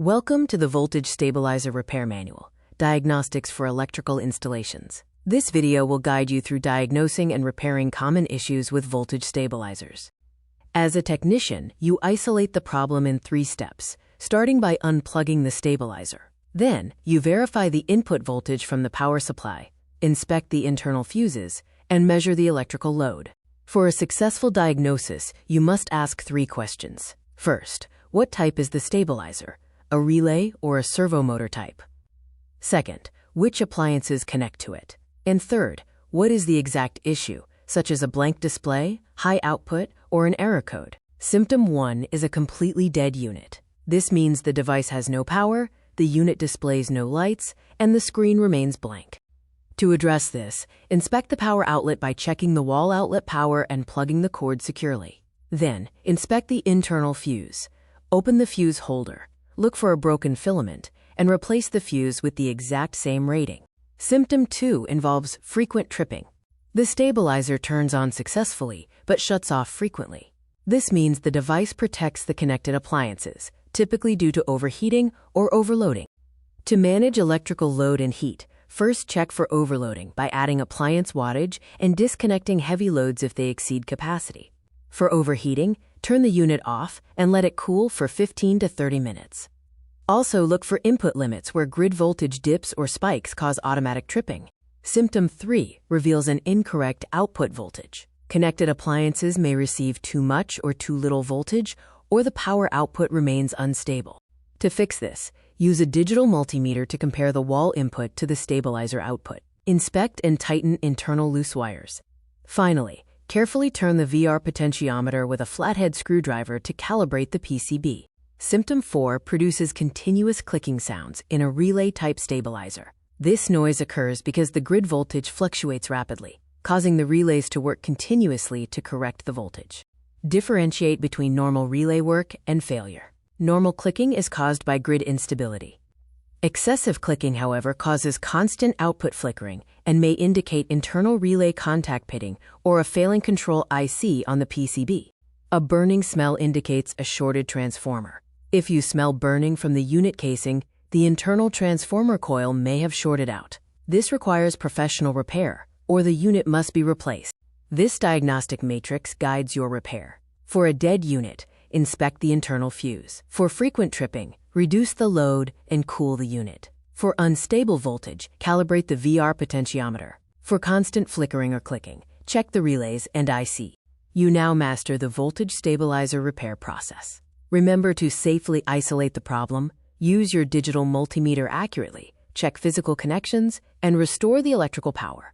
Welcome to the Voltage Stabilizer Repair Manual, Diagnostics for Electrical Installations. This video will guide you through diagnosing and repairing common issues with voltage stabilizers. As a technician, you isolate the problem in 3 steps, starting by unplugging the stabilizer. Then, you verify the input voltage from the power supply, inspect the internal fuses, and measure the electrical load. For a successful diagnosis, you must ask 3 questions. First, what type is the stabilizer? A relay or a servo motor type? Second, which appliances connect to it? And third, what is the exact issue, such as a blank display, high output, or an error code? Symptom 1 is a completely dead unit. This means the device has no power, the unit displays no lights, and the screen remains blank. To address this, inspect the power outlet by checking the wall outlet power and plugging the cord securely. Then, inspect the internal fuse. Open the fuse holder. Look for a broken filament, and replace the fuse with the exact same rating. Symptom 2 involves frequent tripping. The stabilizer turns on successfully, but shuts off frequently. This means the device protects the connected appliances, typically due to overheating or overloading. To manage electrical load and heat, first check for overloading by adding appliance wattage and disconnecting heavy loads if they exceed capacity. For overheating, turn the unit off and let it cool for 15 to 30 minutes. Also look for input limits where grid voltage dips or spikes cause automatic tripping. Symptom 3 reveals an incorrect output voltage. Connected appliances may receive too much or too little voltage, or the power output remains unstable. To fix this, use a digital multimeter to compare the wall input to the stabilizer output. Inspect and tighten internal loose wires. Finally, carefully turn the VR potentiometer with a flathead screwdriver to calibrate the PCB. Symptom 4 produces continuous clicking sounds in a relay-type stabilizer. This noise occurs because the grid voltage fluctuates rapidly, causing the relays to work continuously to correct the voltage. Differentiate between normal relay work and failure. Normal clicking is caused by grid instability. Excessive clicking, however, causes constant output flickering and may indicate internal relay contact pitting or a failing control IC on the PCB. A burning smell indicates a shorted transformer. If you smell burning from the unit casing, the internal transformer coil may have shorted out. This requires professional repair, or the unit must be replaced. This diagnostic matrix guides your repair. For a dead unit, inspect the internal fuse. For frequent tripping, reduce the load and cool the unit. For unstable voltage, calibrate the VR potentiometer. For constant flickering or clicking, check the relays and IC. You now master the voltage stabilizer repair process. Remember to safely isolate the problem, use your digital multimeter accurately, check physical connections, and restore the electrical power.